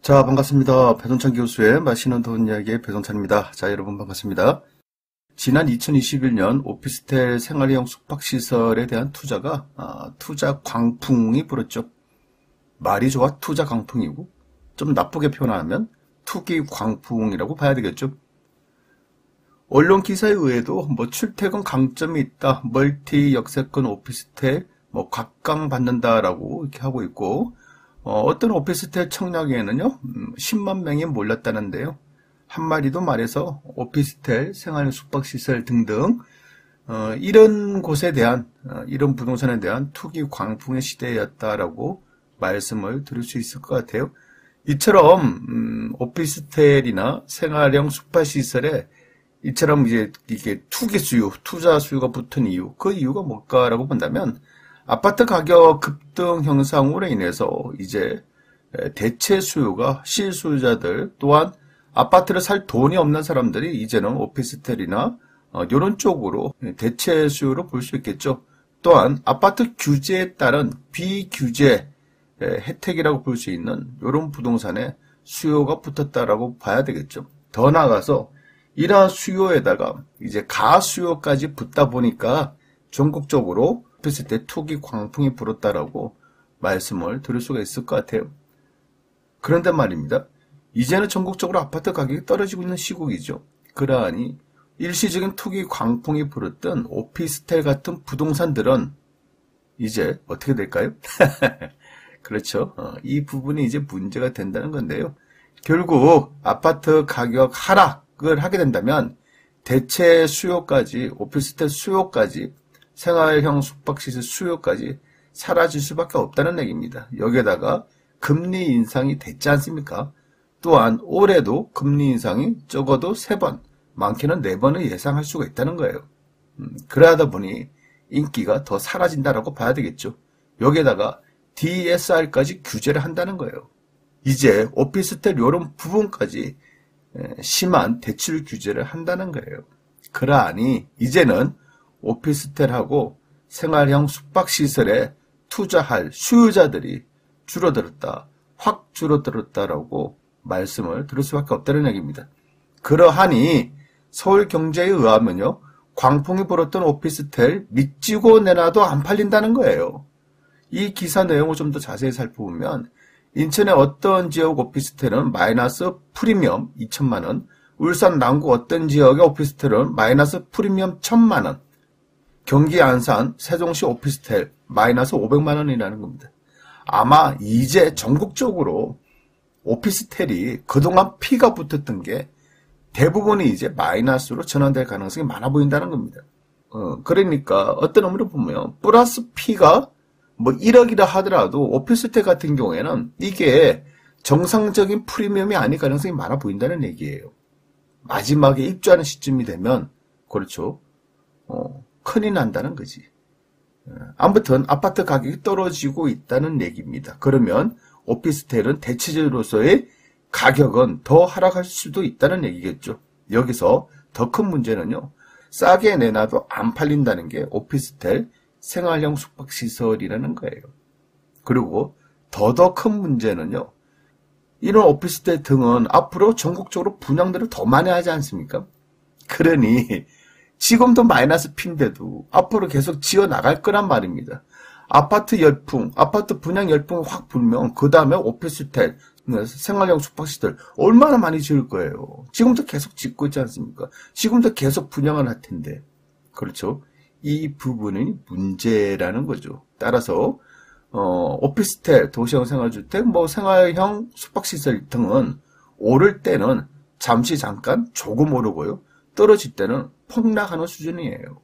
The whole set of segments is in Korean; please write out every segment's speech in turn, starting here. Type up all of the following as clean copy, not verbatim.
자, 반갑습니다. 배동찬 교수의 맛있는 돈 이야기의 배동찬입니다. 자, 여러분 반갑습니다. 지난 2021년 오피스텔 생활형 숙박시설에 대한 투자가 투자 광풍이 불었죠. 말이 좋아 투자 광풍이고 좀 나쁘게 표현하면 투기 광풍이라고 봐야 되겠죠. 언론 기사에 의해도 출퇴근 강점이 있다, 멀티 역세권 오피스텔 각광받는다라고 이렇게 하고 있고, 어떤 오피스텔 청약에는요 10만 명이 몰렸다는데요. 한마디도 말해서 오피스텔, 생활 숙박시설 등등 이런 곳에 대한 이런 부동산에 대한 투기 광풍의 시대였다라고 말씀을 드릴 수 있을 것 같아요. 이처럼 오피스텔이나 생활형 숙박시설에 이처럼 이게 투기 수요, 투자 수요가 붙은 이유, 그 이유가 뭘까라고 본다면 아파트 가격 급등 현상으로 인해서 이제 대체 수요가 실수요자들 또한 아파트를 살 돈이 없는 사람들이 이제는 오피스텔이나 이런 쪽으로 대체 수요로 볼 수 있겠죠. 또한 아파트 규제에 따른 비규제 혜택이라고 볼 수 있는 이런 부동산에 수요가 붙었다라고 봐야 되겠죠. 더 나아가서 이러한 수요에다가 이제 가수요까지 붙다 보니까 전국적으로 오피스텔 투기 광풍이 불었다라고 말씀을 드릴 수가 있을 것 같아요. 그런데 말입니다. 이제는 전국적으로 아파트 가격이 떨어지고 있는 시국이죠. 그러하니 일시적인 투기 광풍이 불었던 오피스텔 같은 부동산들은 이제 어떻게 될까요? 그렇죠. 이 부분이 이제 문제가 된다는 건데요. 결국 아파트 가격 하락을 하게 된다면 대체 수요까지, 오피스텔 수요까지, 생활형 숙박시설 수요까지 사라질 수밖에 없다는 얘기입니다. 여기에다가 금리 인상이 됐지 않습니까? 또한 올해도 금리 인상이 적어도 3번, 많게는 4번을 예상할 수가 있다는 거예요. 그러다 보니 인기가 더 사라진다라고 봐야 되겠죠. 여기에다가 DSR까지 규제를 한다는 거예요. 이제 오피스텔 이런 부분까지 심한 대출 규제를 한다는 거예요. 그러하니 이제는 오피스텔하고 생활형 숙박시설에 투자할 수요자들이 줄어들었다, 확 줄어들었다라고 말씀을 드릴 수밖에 없다는 얘기입니다. 그러하니 서울경제에 의하면요, 광풍이 불었던 오피스텔 밑지고 내놔도 안 팔린다는 거예요. 이 기사 내용을 좀 더 자세히 살펴보면 인천의 어떤 지역 오피스텔은 마이너스 프리미엄 2천만 원, 울산 남구 어떤 지역의 오피스텔은 마이너스 프리미엄 1,000만 원, 경기 안산 세종시 오피스텔 마이너스 500만 원이라는 겁니다. 아마 이제 전국적으로 오피스텔이 그동안 피가 붙었던 게 대부분이 이제 마이너스로 전환될 가능성이 많아 보인다는 겁니다. 그러니까 어떤 의미로 보면 플러스 피가 1억이라 하더라도 오피스텔 같은 경우에는 이게 정상적인 프리미엄이 아닐 가능성이 많아 보인다는 얘기예요. 마지막에 입주하는 시점이 되면 그렇죠. 큰일 난다는 거지. 아무튼 아파트 가격이 떨어지고 있다는 얘기입니다. 그러면 오피스텔은 대체적으로서의 가격은 더 하락할 수도 있다는 얘기겠죠. 여기서 더 큰 문제는요. 싸게 내놔도 안 팔린다는 게 오피스텔 생활형 숙박시설이라는 거예요. 그리고 더 큰 문제는요. 이런 오피스텔 등은 앞으로 전국적으로 분양들을 더 많이 하지 않습니까? 그러니 지금도 마이너스 P인데도 앞으로 계속 지어나갈 거란 말입니다. 아파트 열풍, 아파트 분양 열풍이 확 불면 그 다음에 오피스텔, 생활형 숙박시설 얼마나 많이 지을 거예요. 지금도 계속 짓고 있지 않습니까? 지금도 계속 분양을 할 텐데. 그렇죠? 이 부분이 문제라는 거죠. 따라서 오피스텔, 도시형 생활주택, 생활형 숙박시설 등은 오를 때는 잠깐 조금 오르고요. 떨어질 때는 폭락하는 수준이에요.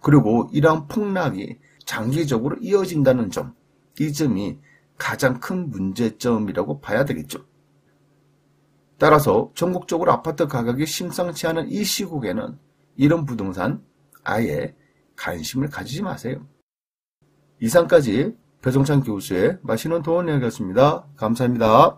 그리고 이러한 폭락이 장기적으로 이어진다는 점, 이 점이 가장 큰 문제점이라고 봐야 되겠죠. 따라서 전국적으로 아파트 가격이 심상치 않은 이 시국에는 이런 부동산 아예 관심을 가지지 마세요. 이상까지 배종찬 교수의 맛있는 도움 이야기였습니다. 감사합니다.